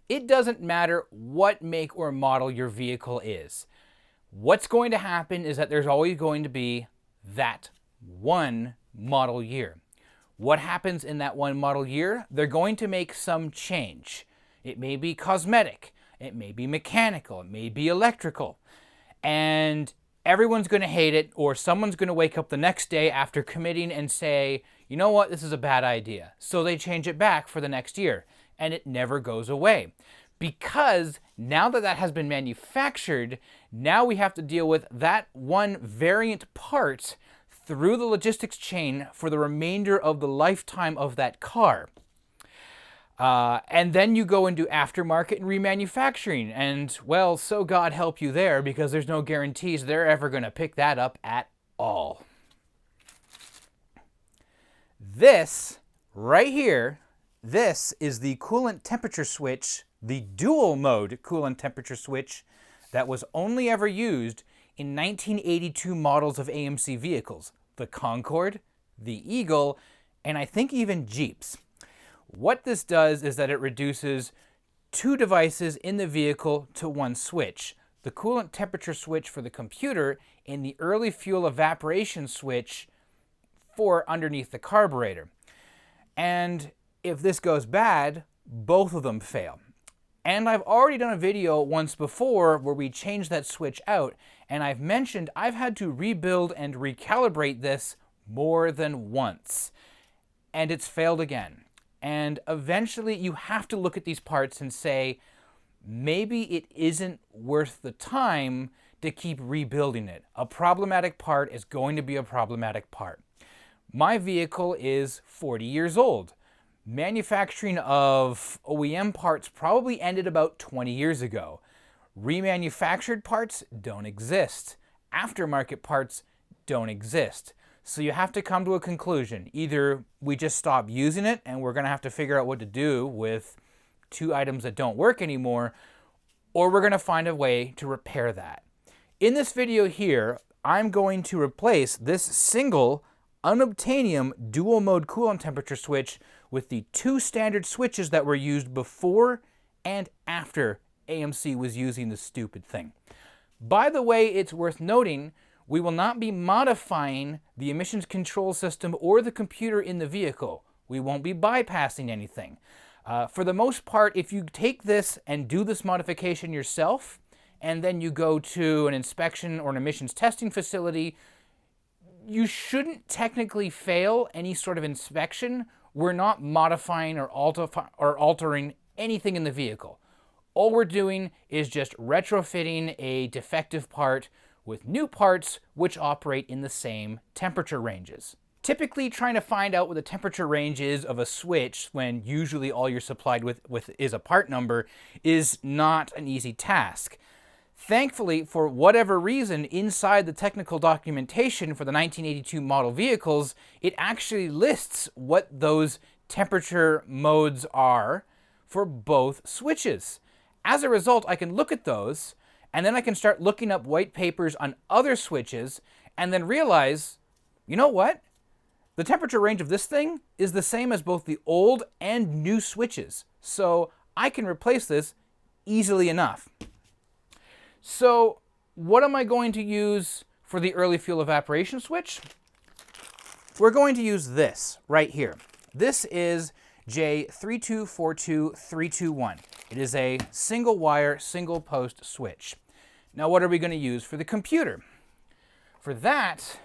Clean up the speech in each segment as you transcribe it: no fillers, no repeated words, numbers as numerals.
It doesn't matter what make or model your vehicle is. What's going to happen is that there's always going to be that one model year. What happens in that one model year? They're going to make some change. It may be cosmetic, it may be mechanical, it may be electrical, and everyone's going to hate it, or someone's going to wake up the next day after committing and say, you know what, this is a bad idea. So they change it back for the next year, and it never goes away. Because now that that has been manufactured, now we have to deal with that one variant part through the logistics chain for the remainder of the lifetime of that car. And then you go and do aftermarket and remanufacturing, and well, so God help you there, because there's no guarantees they're ever going to pick that up at all. This right here, this is the coolant temperature switch, the dual mode coolant temperature switch that was only ever used in 1982 models of AMC vehicles, the Concorde, the Eagle, and I think even Jeeps. What this does is that it reduces two devices in the vehicle to one switch, the coolant temperature switch for the computer and the early fuel evaporation switch for underneath the carburetor. And if this goes bad, both of them fail. And I've already done a video once before where we changed that switch out, and I've mentioned I've had to rebuild and recalibrate this more than once, and it's failed again. And eventually you have to look at these parts and say, maybe it isn't worth the time to keep rebuilding it. A problematic part is going to be a problematic part. My vehicle is 40 years old. Manufacturing of OEM parts probably ended about 20 years ago. Remanufactured parts don't exist. Aftermarket parts don't exist. So you have to come to a conclusion. Either we just stop using it and we're going to have to figure out what to do with two items that don't work anymore, or we're going to find a way to repair that. In this video here, I'm going to replace this single unobtainium dual mode coolant temperature switch with the two standard switches that were used before and after AMC was using the stupid thing. By the way, it's worth noting, we will not be modifying the emissions control system or the computer in the vehicle. We won't be bypassing anything. For the most part, if you take this and do this modification yourself, and then you go to an inspection or an emissions testing facility, you shouldn't technically fail any sort of inspection. We're not modifying or altering anything in the vehicle. All we're doing is just retrofitting a defective part with new parts which operate in the same temperature ranges. Typically, trying to find out what the temperature range is of a switch when usually all you're supplied with is a part number is not an easy task. Thankfully, for whatever reason, inside the technical documentation for the 1982 model vehicles, it actually lists what those temperature modes are for both switches. As a result, I can look at those, and then I can start looking up white papers on other switches, and then realize, you know what? The temperature range of this thing is the same as both the old and new switches. So I can replace this easily enough. So what am I going to use for the early fuel evaporation switch? We're going to use this right here. This is J3242321. It is a single wire, single post switch. Now what are we going to use for the computer? For that,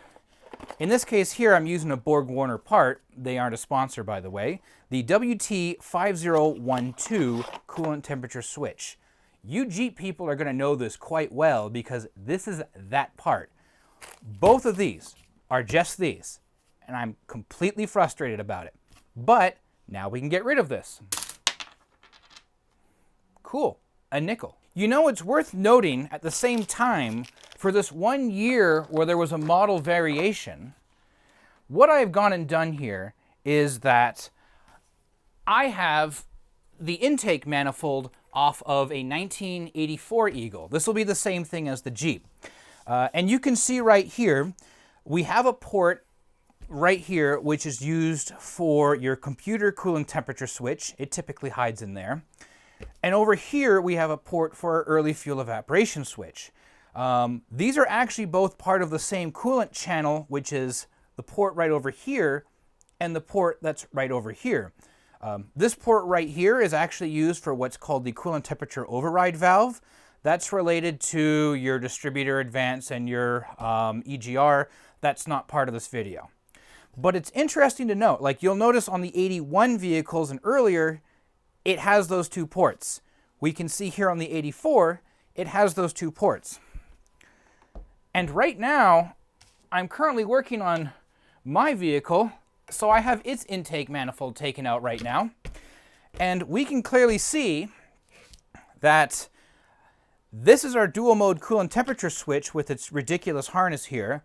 in this case here, I'm using a Borg-Warner part. They aren't a sponsor, by the way. The WT5012 coolant temperature switch. You Jeep people are going to know this quite well because this is that part. Both of these are just these, and I'm completely frustrated about it. But now we can get rid of this. Cool, a nickel. You know, it's worth noting at the same time, for this 1 year where there was a model variation, what I've gone and done here is that I have the intake manifold off of a 1984 Eagle. This will be the same thing as the Jeep. And you can see right here, we have a port right here which is used for your computer coolant temperature switch. It typically hides in there. And over here, we have a port for our early fuel evaporation switch. These are actually both part of the same coolant channel, which is the port right over here and the port that's right over here. This port right here is actually used for what's called the coolant temperature override valve. That's related to your distributor advance and your EGR. That's not part of this video. But it's interesting to note, like you'll notice on the 81 vehicles and earlier, it has those two ports. We can see here on the 84, it has those two ports. And right now, I'm currently working on my vehicle, so I have its intake manifold taken out right now. And we can clearly see that this is our dual mode coolant temperature switch with its ridiculous harness here.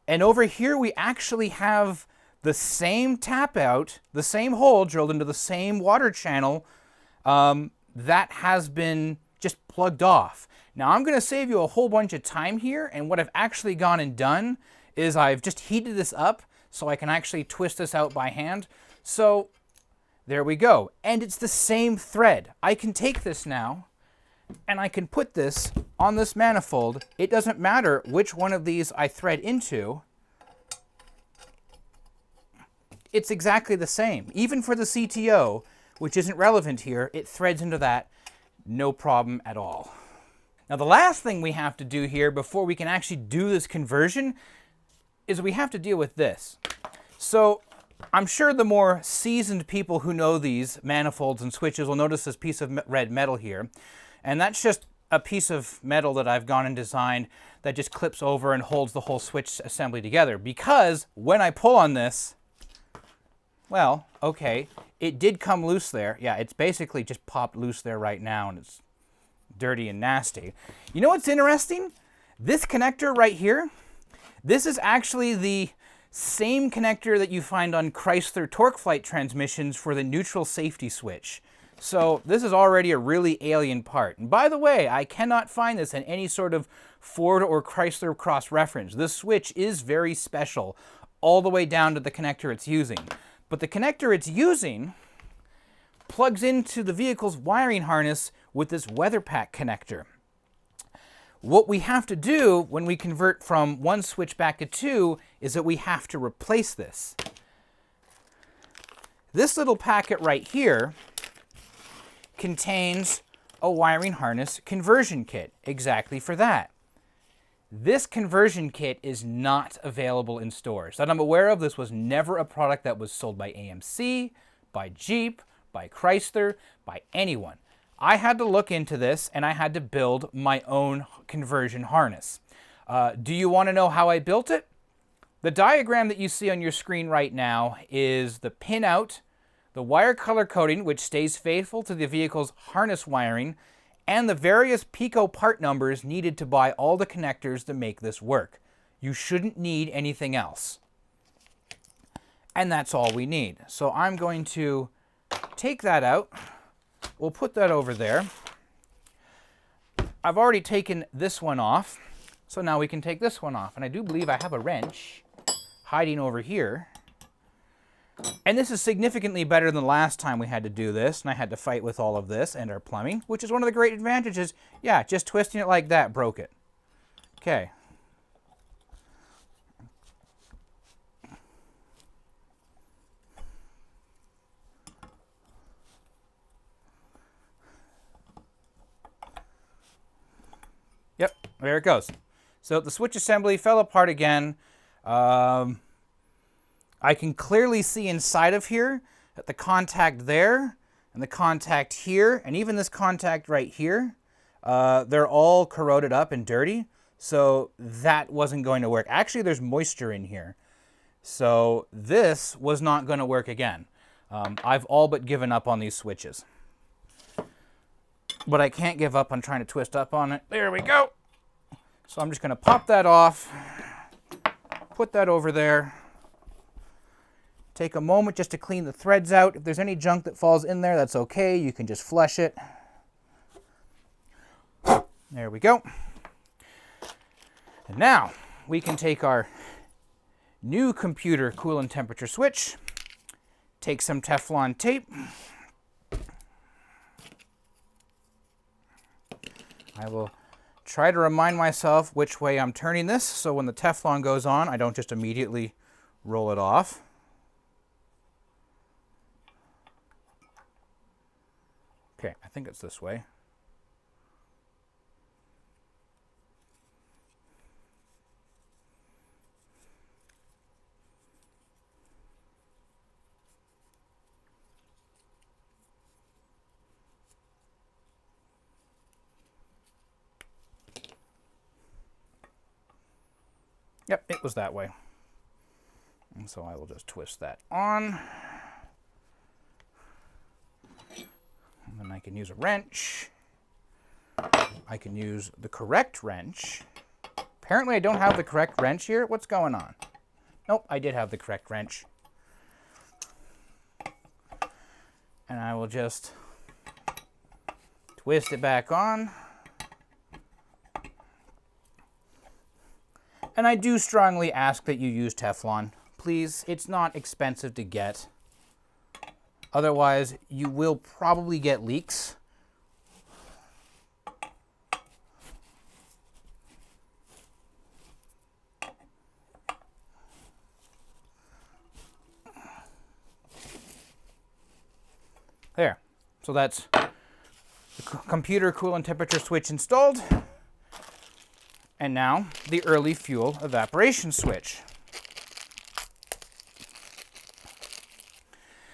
And over here, we actually have the same tap out, the same hole drilled into the same water channel that has been just plugged off. Now I'm going to save you a whole bunch of time here, and what I've actually gone and done is I've just heated this up so I can actually twist this out by hand. So there we go. And it's the same thread. I can take this now and I can put this on this manifold. It doesn't matter which one of these I thread into. It's exactly the same. Even for the CTO, which isn't relevant here, it threads into that, no problem at all. Now the last thing we have to do here before we can actually do this conversion is we have to deal with this. So I'm sure the more seasoned people who know these manifolds and switches will notice this piece of red metal here. And that's just a piece of metal that I've gone and designed that just clips over and holds the whole switch assembly together. Because when I pull on this, well, okay, it did come loose there. Yeah, it's basically just popped loose there right now, and it's dirty and nasty. You know what's interesting? This connector right here, this is actually the same connector that you find on Chrysler torque flight transmissions for the neutral safety switch. So this is already a really alien part. And by the way, I cannot find this in any sort of Ford or Chrysler cross-reference. This switch is very special, all the way down to the connector it's using. But the connector it's using plugs into the vehicle's wiring harness with this weather pack connector. What we have to do when we convert from one switch back to two is that we have to replace this. This little packet right here contains a wiring harness conversion kit exactly for that. This conversion kit is not available in stores. That I'm aware of, this was never a product that was sold by AMC, by Jeep, by Chrysler, by anyone. I had to look into this and I had to build my own conversion harness. Do you want to know how I built it? The diagram that you see on your screen right now is the pinout, the wire color coding, which stays faithful to the vehicle's harness wiring, and the various Pico part numbers needed to buy all the connectors to make this work. You shouldn't need anything else. And that's all we need. So I'm going to take that out. We'll put that over there. I've already taken this one off, so now we can take this one off. And I do believe I have a wrench hiding over here. And this is significantly better than the last time we had to do this, and I had to fight with all of this and our plumbing, which is one of the great advantages. Yeah, just twisting it like that broke it. Okay. Yep, there it goes. So the switch assembly fell apart again. I can clearly see inside of here that the contact there and the contact here and even this contact right here, they're all corroded up and dirty. So that wasn't going to work. Actually, there's moisture in here. So this was not going to work again. I've all but given up on these switches. But I can't give up on trying to twist up on it. There we go. So I'm just going to pop that off, put that over there. Take a moment just to clean the threads out. If there's any junk that falls in there, that's okay. You can just flush it. There we go. And now we can take our new computer coolant temperature switch, take some Teflon tape, I will try to remind myself which way I'm turning this, so when the Teflon goes on, I don't just immediately roll it off. Okay, I think it's this way. Yep, it was that way. And so I will just twist that on. And then I can use a wrench. I can use the correct wrench. Apparently I don't have the correct wrench here. What's going on? Nope, I did have the correct wrench. And I will just twist it back on. And I do strongly ask that you use Teflon. Please, it's not expensive to get. Otherwise, you will probably get leaks. There. So that's the computer coolant temperature switch installed. And now the early fuel evaporation switch.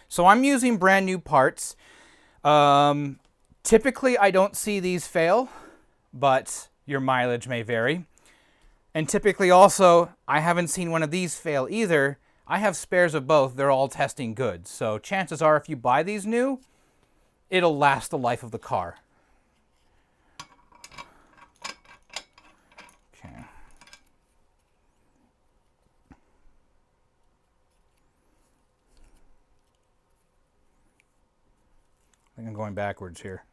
So I'm using brand new parts. Typically I don't see these fail, but your mileage may vary. And typically also, I haven't seen one of these fail either. I have spares of both. They're all testing good. So chances are if you buy these new, it'll last the life of the car. I think I'm going backwards here.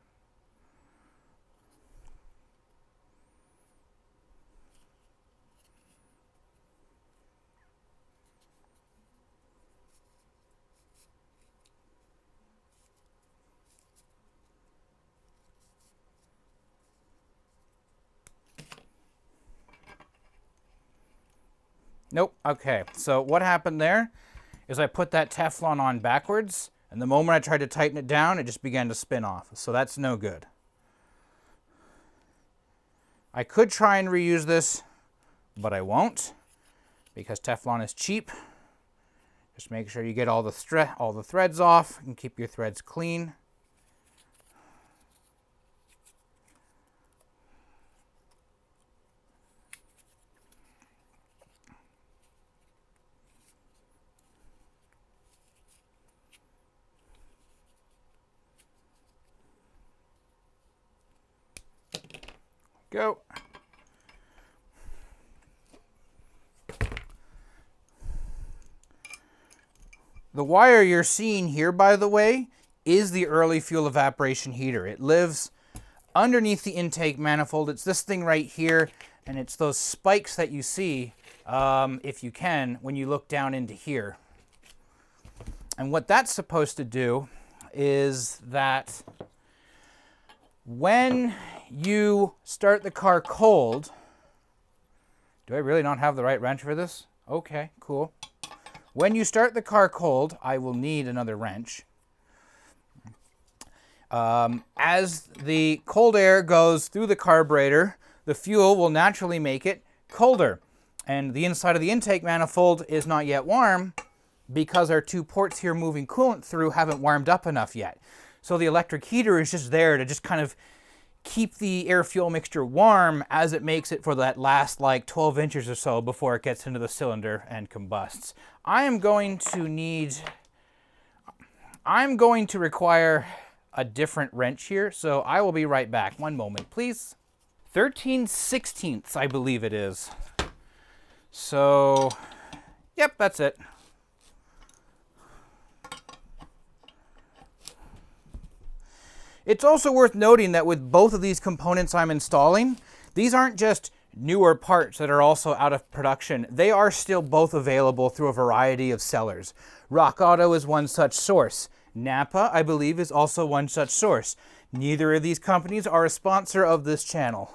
Nope. Okay. So what happened there is I put that Teflon on backwards, and the moment I tried to tighten it down, it just began to spin off. So that's no good. I could try and reuse this, but I won't, because Teflon is cheap. Just make sure you get all the threads off and keep your threads clean. Go. The wire you're seeing here, by the way, is the early fuel evaporation heater. It lives underneath the intake manifold. It's this thing right here, and it's those spikes that you see, if you can, when you look down into here. And what that's supposed to do is that when you start the car cold, do I really not have the right wrench for this? Okay, cool. When you start the car cold, I will need another wrench. As the cold air goes through the carburetor, the fuel will naturally make it colder. And the inside of the intake manifold is not yet warm because our two ports here moving coolant through haven't warmed up enough yet. So the electric heater is just there to just kind of keep the air-fuel mixture warm as it makes it for that last like 12 inches or so before it gets into the cylinder and combusts. I'm going to require a different wrench here, so I will be right back. One moment, please. 13/16, I believe it is. So, yep, that's it. It's also worth noting that with both of these components I'm installing, these aren't just newer parts that are also out of production. They are still both available through a variety of sellers. Rock Auto is one such source. Napa, I believe, is also one such source. Neither of these companies are a sponsor of this channel.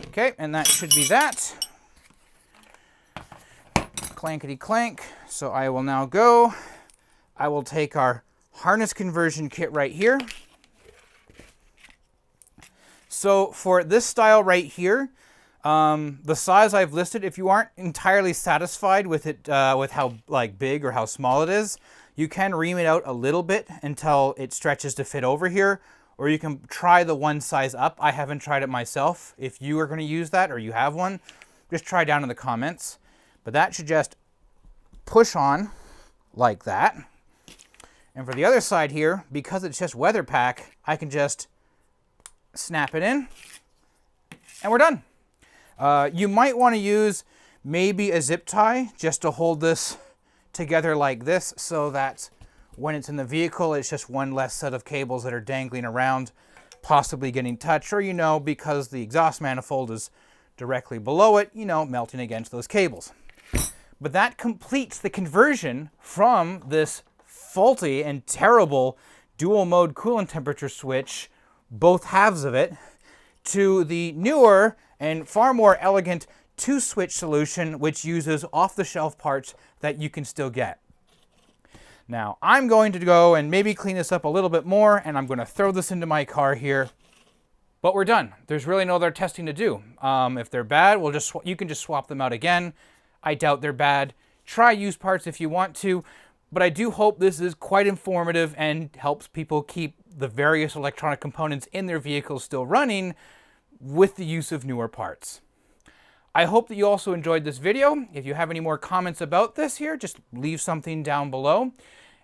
Okay, and that should be that. Clankety clank. So I will now go. I will take our harness conversion kit right here. So for this style right here, the size I've listed, if you aren't entirely satisfied with it, with how like big or how small it is, you can ream it out a little bit until it stretches to fit over here. Or you can try the one size up. I haven't tried it myself. If you are going to use that or you have one, just try down in the comments. But that should just push on like that. And for the other side here, because it's just weather pack, I can just snap it in and we're done. You might want to use maybe a zip tie just to hold this together like this so that when it's in the vehicle, it's just one less set of cables that are dangling around, possibly getting touched, or, you know, because the exhaust manifold is directly below it, you know, melting against those cables. But that completes the conversion from this faulty and terrible dual mode coolant temperature switch, both halves of it, to the newer and far more elegant two-switch solution, which uses off-the-shelf parts that you can still get. Now, I'm going to go and maybe clean this up a little bit more, and I'm going to throw this into my car here. But we're done. There's really no other testing to do. If they're bad, you can just swap them out again. I doubt they're bad. Try used parts if you want to, but I do hope this is quite informative and helps people keep the various electronic components in their vehicles still running with the use of newer parts. I hope that you also enjoyed this video. If you have any more comments about this here, just leave something down below.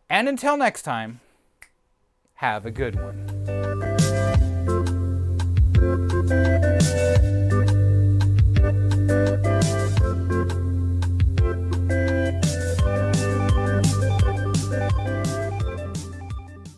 And until next time, have a good one.